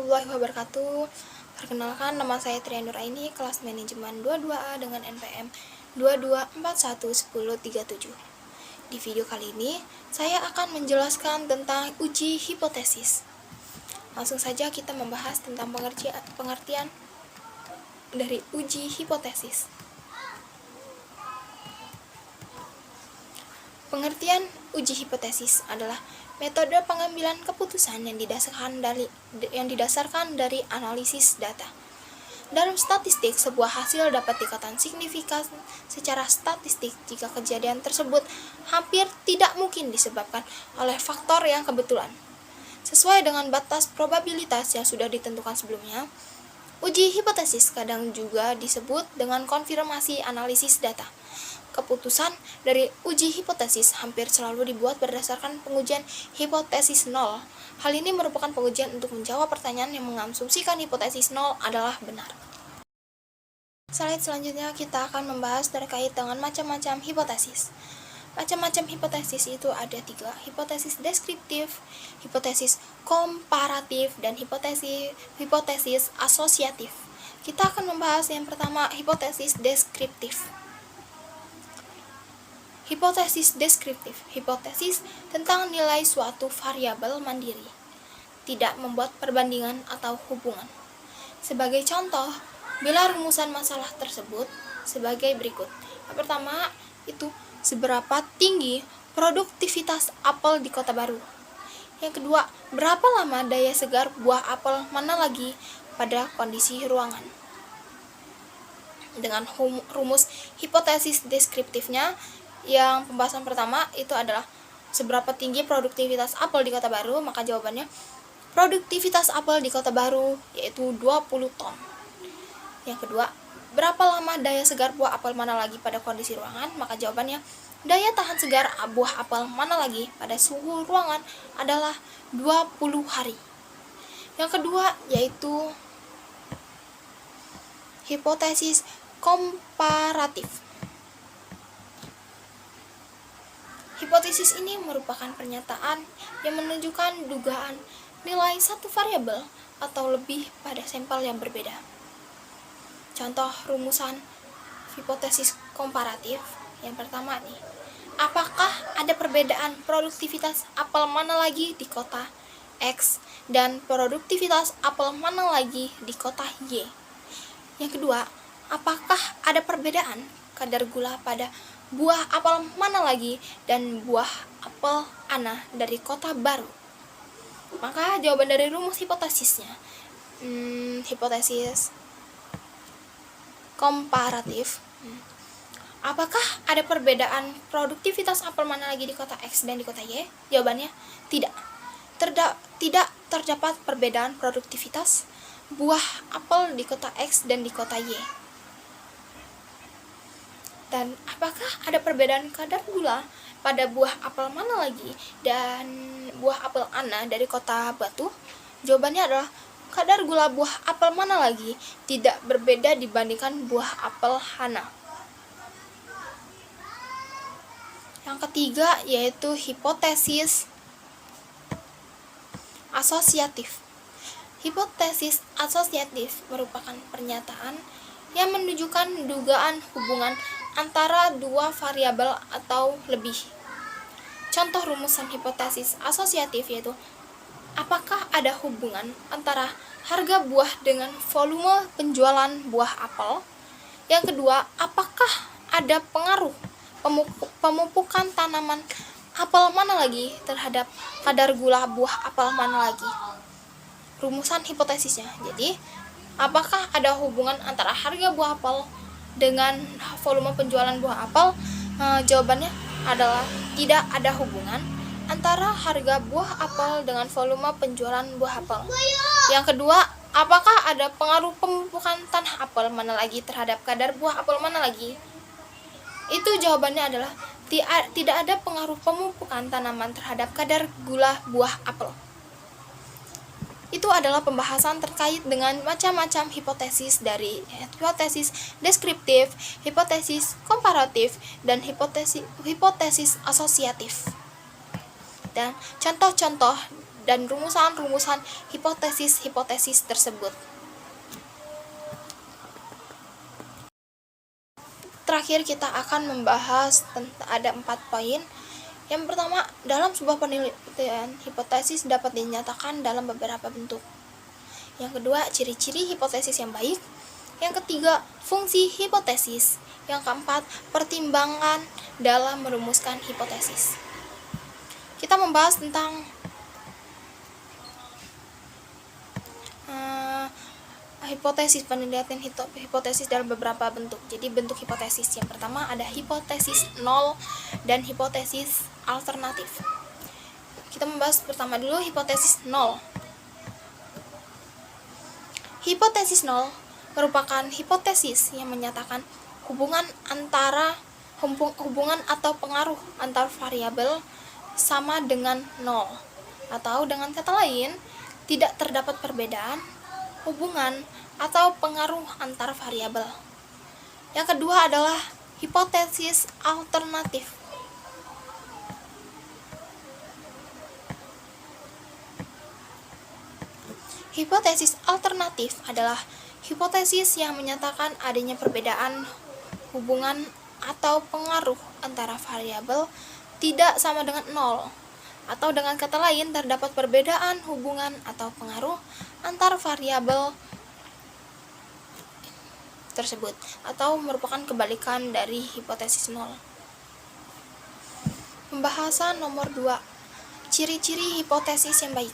warahmatullahi wabarakatuh. Perkenalkan, nama saya Trianur Aini, kelas manajemen 22A dengan NPM 22411037. Di video kali ini, saya akan menjelaskan tentang uji hipotesis. Langsung saja kita membahas tentang pengertian dari uji hipotesis. Pengertian uji hipotesis adalah metode pengambilan keputusan yang didasarkan dari analisis data. Dalam statistik, sebuah hasil dapat dikatakan signifikan secara statistik jika kejadian tersebut hampir tidak mungkin disebabkan oleh faktor yang kebetulan. Sesuai dengan batas probabilitas yang sudah ditentukan sebelumnya, uji hipotesis kadang juga disebut dengan konfirmasi analisis data. Keputusan dari uji hipotesis hampir selalu dibuat berdasarkan pengujian hipotesis nol. Hal ini merupakan pengujian untuk menjawab pertanyaan yang mengasumsikan hipotesis nol adalah benar. Slide selanjutnya kita akan membahas terkait dengan macam-macam hipotesis. Macam-macam hipotesis itu ada 3, hipotesis deskriptif, hipotesis komparatif, dan hipotesis asosiatif. Kita akan membahas yang pertama, hipotesis deskriptif. Hipotesis deskriptif, hipotesis tentang nilai suatu variabel mandiri, tidak membuat perbandingan atau hubungan. Sebagai contoh, bila rumusan masalah tersebut sebagai berikut. Yang pertama, itu seberapa tinggi produktivitas apel di Kota Baru. Yang kedua, berapa lama daya segar buah apel mana lagi pada kondisi ruangan. Dengan rumus hipotesis deskriptifnya, yang pembahasan pertama itu adalah seberapa tinggi produktivitas apel di Kota Baru, maka jawabannya produktivitas apel di Kota Baru yaitu 20 ton. Yang kedua, berapa lama daya segar buah apel mana lagi pada kondisi ruangan, maka jawabannya daya tahan segar buah apel mana lagi pada suhu ruangan adalah 20 hari. Yang kedua yaitu hipotesis komparatif. Hipotesis ini merupakan pernyataan yang menunjukkan dugaan nilai satu variabel atau lebih pada sampel yang berbeda. Contoh rumusan hipotesis komparatif yang pertama nih. Apakah ada perbedaan produktivitas apel mana lagi di kota X dan produktivitas apel mana lagi di kota Y? Yang kedua, apakah ada perbedaan kadar gula pada buah apel mana lagi dan buah apel ana dari Kota Baru? Maka jawaban dari rumus hipotesisnya, hipotesis komparatif. Apakah ada perbedaan produktivitas apel mana lagi di Kota X dan di Kota Y? Jawabannya tidak. Tidak terdapat perbedaan produktivitas buah apel di Kota X dan di Kota Y. Dan apakah ada perbedaan kadar gula pada buah apel mana lagi dan buah apel ana dari Kota Batu? Jawabannya adalah kadar gula buah apel mana lagi tidak berbeda dibandingkan buah apel hana. Yang ketiga yaitu hipotesis asosiatif. Hipotesis asosiatif merupakan pernyataan yang menunjukkan dugaan hubungan antara dua variabel atau lebih. Contoh rumusan hipotesis asosiatif yaitu apakah ada hubungan antara harga buah dengan volume penjualan buah apel. Yang kedua, apakah ada pengaruh pemupukan tanaman apel mana lagi terhadap kadar gula buah apel mana lagi. Rumusan hipotesisnya, jadi apakah ada hubungan antara harga buah apel dengan volume penjualan buah apel? Jawabannya adalah tidak ada hubungan antara harga buah apel dengan volume penjualan buah apel. Yang kedua, apakah ada pengaruh pemupukan tanah apel mana lagi terhadap kadar buah apel mana lagi? Itu jawabannya adalah tidak ada pengaruh pemupukan tanaman terhadap kadar gula buah apel. Itu adalah pembahasan terkait dengan macam-macam hipotesis dari hipotesis deskriptif, hipotesis komparatif, dan hipotesis asosiatif. Dan contoh-contoh dan rumusan-rumusan hipotesis-hipotesis tersebut. Terakhir kita akan membahas tentang ada 4 poin. Yang pertama, dalam sebuah penelitian, hipotesis dapat dinyatakan dalam beberapa bentuk. Yang kedua, ciri-ciri hipotesis yang baik. Yang ketiga, fungsi hipotesis. Yang keempat, pertimbangan dalam merumuskan hipotesis. Kita membahas tentang hipotesis, penelitian hipotesis dalam beberapa bentuk. Jadi bentuk hipotesis yang pertama ada hipotesis nol dan hipotesis alternatif. Kita membahas pertama dulu hipotesis nol. Hipotesis nol merupakan hipotesis yang menyatakan hubungan atau pengaruh antar variabel sama dengan nol, atau dengan kata lain tidak terdapat perbedaan hubungan atau pengaruh antar variabel. Yang kedua adalah hipotesis alternatif. Hipotesis alternatif adalah hipotesis yang menyatakan adanya perbedaan hubungan atau pengaruh antara variabel tidak sama dengan nol, atau dengan kata lain terdapat perbedaan hubungan atau pengaruh antar variabel tersebut, atau merupakan kebalikan dari hipotesis nol. Pembahasan nomor 2, ciri-ciri hipotesis yang baik.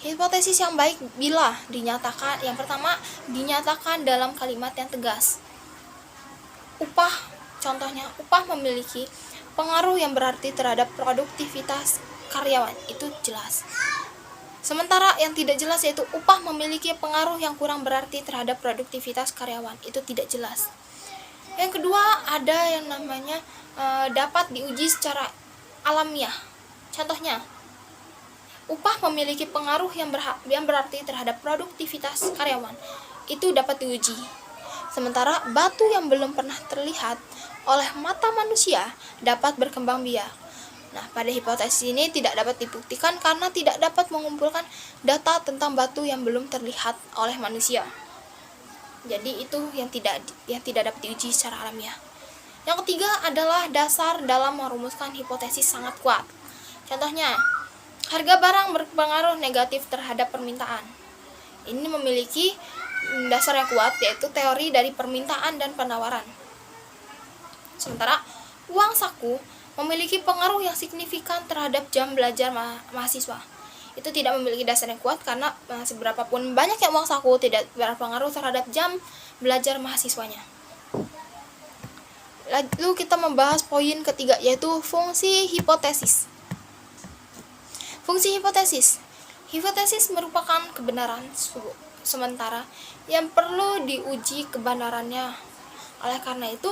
Hipotesis yang baik bila dinyatakan, yang pertama, dinyatakan dalam kalimat yang tegas. Contohnya, upah memiliki pengaruh yang berarti terhadap produktivitas karyawan, itu jelas. Sementara yang tidak jelas yaitu upah memiliki pengaruh yang kurang berarti terhadap produktivitas karyawan, itu tidak jelas. Yang kedua ada yang namanya dapat diuji secara alamiah. Contohnya, upah memiliki pengaruh yang berarti terhadap produktivitas karyawan, itu dapat diuji. Sementara batu yang belum pernah terlihat oleh mata manusia dapat berkembang biak. Nah, pada hipotesis ini tidak dapat dibuktikan karena tidak dapat mengumpulkan data tentang batu yang belum terlihat oleh manusia. Jadi itu yang tidak dapat diuji secara alamiah. Yang ketiga adalah dasar dalam merumuskan hipotesis sangat kuat. Contohnya, harga barang berpengaruh negatif terhadap permintaan. Ini memiliki dasar yang kuat, yaitu teori dari permintaan dan penawaran. Sementara uang saku memiliki pengaruh yang signifikan terhadap jam belajar mahasiswa. Itu tidak memiliki dasar yang kuat karena seberapapun banyaknya uang saku tidak berpengaruh terhadap jam belajar mahasiswanya. Lalu kita membahas poin ketiga, yaitu fungsi hipotesis. Fungsi hipotesis. Hipotesis merupakan kebenaran sementara yang perlu diuji kebenarannya. Oleh karena itu,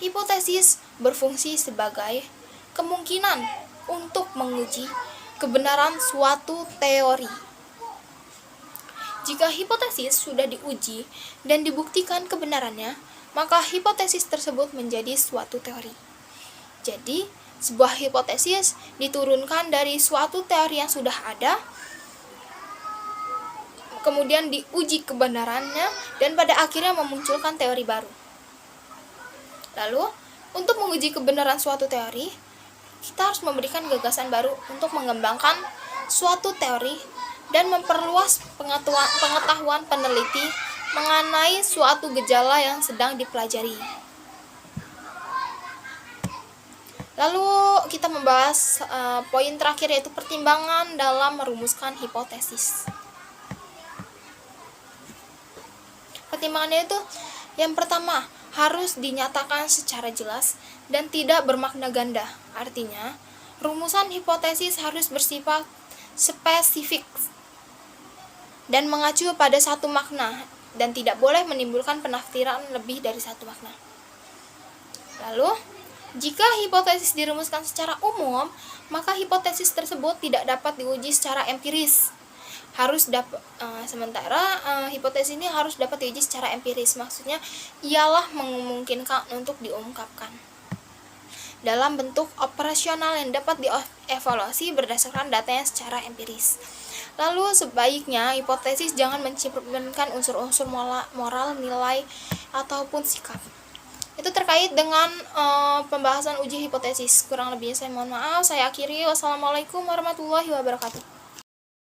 hipotesis berfungsi sebagai kemungkinan untuk menguji kebenaran suatu teori. Jika hipotesis sudah diuji dan dibuktikan kebenarannya, maka hipotesis tersebut menjadi suatu teori. Jadi, sebuah hipotesis diturunkan dari suatu teori yang sudah ada, kemudian diuji kebenarannya, dan pada akhirnya memunculkan teori baru. Lalu, untuk menguji kebenaran suatu teori, kita harus memberikan gagasan baru untuk mengembangkan suatu teori dan memperluas pengetahuan peneliti mengenai suatu gejala yang sedang dipelajari. Lalu kita membahas poin terakhir, yaitu pertimbangan dalam merumuskan hipotesis. Pertimbangannya itu, yang pertama, harus dinyatakan secara jelas dan tidak bermakna ganda. Artinya, rumusan hipotesis harus bersifat spesifik dan mengacu pada satu makna dan tidak boleh menimbulkan penafsiran lebih dari satu makna. Lalu, jika hipotesis dirumuskan secara umum, maka hipotesis tersebut tidak dapat diuji secara empiris. Sementara hipotesis ini harus dapat diuji secara empiris, maksudnya ialah memungkinkan untuk diungkapkan. dalam bentuk operasional yang dapat dievaluasi berdasarkan data yang secara empiris. Lalu sebaiknya hipotesis jangan mencerminkan unsur-unsur moral, nilai, ataupun sikap. Itu terkait dengan pembahasan uji hipotesis. Kurang lebihnya saya mohon maaf. Saya akhiri. Wassalamualaikum warahmatullahi wabarakatuh.